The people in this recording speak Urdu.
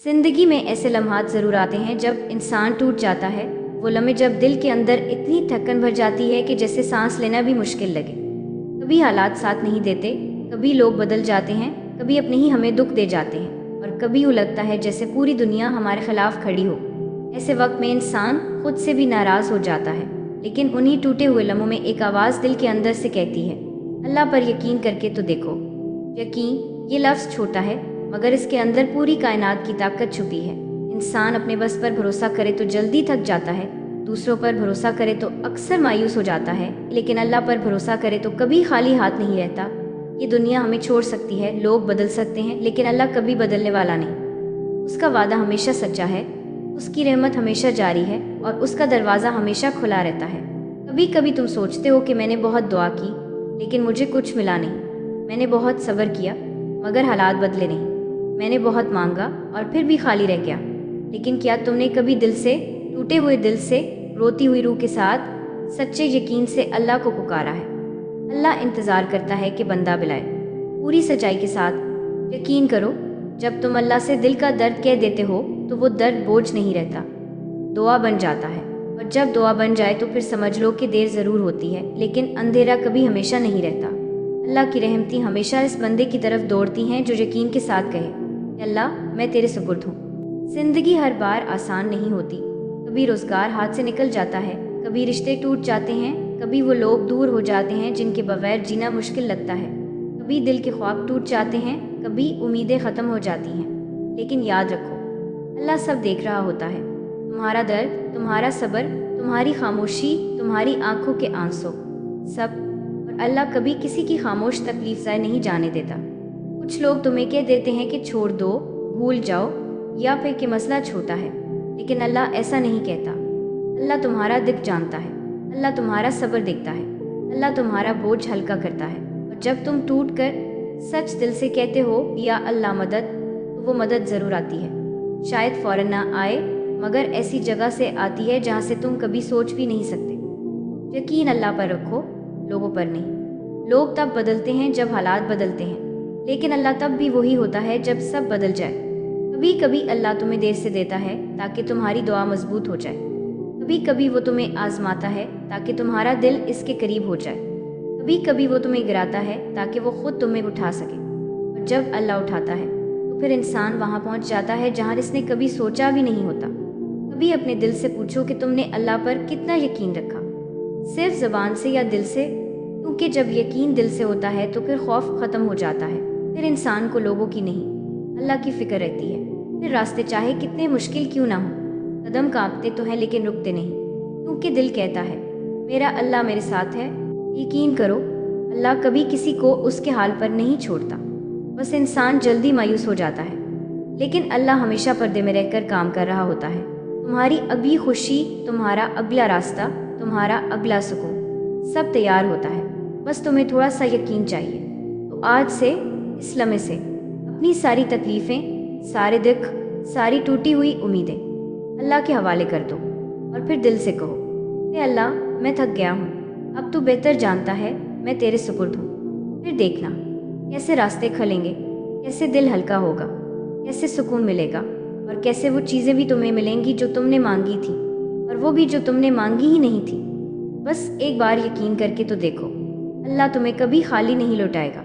زندگی میں ایسے لمحات ضرور آتے ہیں جب انسان ٹوٹ جاتا ہے، وہ لمحے جب دل کے اندر اتنی تھکن بھر جاتی ہے کہ جیسے سانس لینا بھی مشکل لگے۔ کبھی حالات ساتھ نہیں دیتے، کبھی لوگ بدل جاتے ہیں، کبھی اپنے ہی ہمیں دکھ دے جاتے ہیں، اور کبھی یوں لگتا ہے جیسے پوری دنیا ہمارے خلاف کھڑی ہو۔ ایسے وقت میں انسان خود سے بھی ناراض ہو جاتا ہے، لیکن انہی ٹوٹے ہوئے لمحوں میں ایک آواز دل کے اندر سے کہتی ہے، اللہ پر یقین کر کے تو دیکھو۔ یقین، یہ لفظ چھوٹا ہے مگر اس کے اندر پوری کائنات کی طاقت چھپی ہے۔ انسان اپنے بس پر بھروسہ کرے تو جلدی تھک جاتا ہے، دوسروں پر بھروسہ کرے تو اکثر مایوس ہو جاتا ہے، لیکن اللہ پر بھروسہ کرے تو کبھی خالی ہاتھ نہیں رہتا۔ یہ دنیا ہمیں چھوڑ سکتی ہے، لوگ بدل سکتے ہیں، لیکن اللہ کبھی بدلنے والا نہیں۔ اس کا وعدہ ہمیشہ سچا ہے، اس کی رحمت ہمیشہ جاری ہے، اور اس کا دروازہ ہمیشہ کھلا رہتا ہے۔ کبھی کبھی تم سوچتے ہو کہ میں نے بہت دعا کی لیکن مجھے کچھ ملا نہیں، میں نے بہت صبر کیا مگر حالات بدلے نہیں، میں نے بہت مانگا اور پھر بھی خالی رہ گیا۔ لیکن کیا تم نے کبھی دل سے، ٹوٹے ہوئے دل سے، روتی ہوئی روح کے ساتھ، سچے یقین سے اللہ کو پکارا ہے؟ اللہ انتظار کرتا ہے کہ بندہ بلائے، پوری سچائی کے ساتھ۔ یقین کرو، جب تم اللہ سے دل کا درد کہہ دیتے ہو تو وہ درد بوجھ نہیں رہتا، دعا بن جاتا ہے۔ اور جب دعا بن جائے تو پھر سمجھ لو کہ دیر ضرور ہوتی ہے، لیکن اندھیرا کبھی ہمیشہ نہیں رہتا۔ اللہ کی رحمتیں ہمیشہ اس بندے کی طرف دوڑتی ہیں جو یقین کے ساتھ کہے، اے اللہ میں تیرے سپرد ہوں۔ زندگی ہر بار آسان نہیں ہوتی، کبھی روزگار ہاتھ سے نکل جاتا ہے، کبھی رشتے ٹوٹ جاتے ہیں، کبھی وہ لوگ دور ہو جاتے ہیں جن کے بغیر جینا مشکل لگتا ہے، کبھی دل کے خواب ٹوٹ جاتے ہیں، کبھی امیدیں ختم ہو جاتی ہیں۔ لیکن یاد رکھو، اللہ سب دیکھ رہا ہوتا ہے، تمہارا درد، تمہارا صبر، تمہاری خاموشی، تمہاری آنکھوں کے آنسو، سب۔ اور اللہ کبھی کسی کی خاموش تکلیف ضائع نہیں جانے دیتا۔ کچھ لوگ تمہیں کہہ دیتے ہیں کہ چھوڑ دو، بھول جاؤ، یا پھر کہ مسئلہ چھوٹا ہے، لیکن اللہ ایسا نہیں کہتا۔ اللہ تمہارا دکھ جانتا ہے، اللہ تمہارا صبر دیکھتا ہے، اللہ تمہارا بوجھ ہلکا کرتا ہے۔ اور جب تم ٹوٹ کر سچ دل سے کہتے ہو یا اللہ مدد، تو وہ مدد ضرور آتی ہے۔ شاید فوراً نہ آئے، مگر ایسی جگہ سے آتی ہے جہاں سے تم کبھی سوچ بھی نہیں سکتے۔ یقین اللہ پر رکھو، لوگوں پر نہیں۔ لوگ تب بدلتے ہیں جب حالات بدلتے ہیں، لیکن اللہ تب بھی وہی ہوتا ہے جب سب بدل جائے۔ کبھی کبھی اللہ تمہیں دیر سے دیتا ہے تاکہ تمہاری دعا مضبوط ہو جائے، کبھی کبھی وہ تمہیں آزماتا ہے تاکہ تمہارا دل اس کے قریب ہو جائے، کبھی کبھی وہ تمہیں گراتا ہے تاکہ وہ خود تمہیں اٹھا سکے۔ اور جب اللہ اٹھاتا ہے تو پھر انسان وہاں پہنچ جاتا ہے جہاں اس نے کبھی سوچا بھی نہیں ہوتا۔ کبھی اپنے دل سے پوچھو کہ تم نے اللہ پر کتنا یقین رکھا، صرف زبان سے یا دل سے؟ کیونکہ جب یقین دل سے ہوتا ہے تو پھر خوف ختم ہو جاتا ہے، پھر انسان کو لوگوں کی نہیں، اللہ کی فکر رہتی ہے۔ پھر راستے چاہے کتنے مشکل کیوں نہ ہوں، قدم کانپتے تو ہیں لیکن رکتے نہیں، کیونکہ دل کہتا ہے میرا اللہ میرے ساتھ ہے۔ یقین کرو، اللہ کبھی کسی کو اس کے حال پر نہیں چھوڑتا، بس انسان جلدی مایوس ہو جاتا ہے۔ لیکن اللہ ہمیشہ پردے میں رہ کر کام کر رہا ہوتا ہے، تمہاری اگلی خوشی، تمہارا اگلا راستہ، تمہارا اگلا سکون، سب تیار ہوتا ہے، بس تمہیں تھوڑا سا یقین چاہیے۔ تو آج سے، اس لمحے سے، اپنی ساری تکلیفیں، سارے دکھ، ساری ٹوٹی ہوئی امیدیں اللہ کے حوالے کر دو، اور پھر دل سے کہو، اے اللہ میں تھک گیا ہوں، اب تو بہتر جانتا ہے، میں تیرے سپرد ہوں۔ پھر دیکھنا کیسے راستے کھلیں گے، کیسے دل ہلکا ہوگا، کیسے سکون ملے گا، اور کیسے وہ چیزیں بھی تمہیں ملیں گی جو تم نے مانگی تھی، اور وہ بھی جو تم نے مانگی ہی نہیں تھی۔ بس ایک بار یقین کر کے تو دیکھو، اللہ تمہیں کبھی خالی نہیں لوٹائے گا۔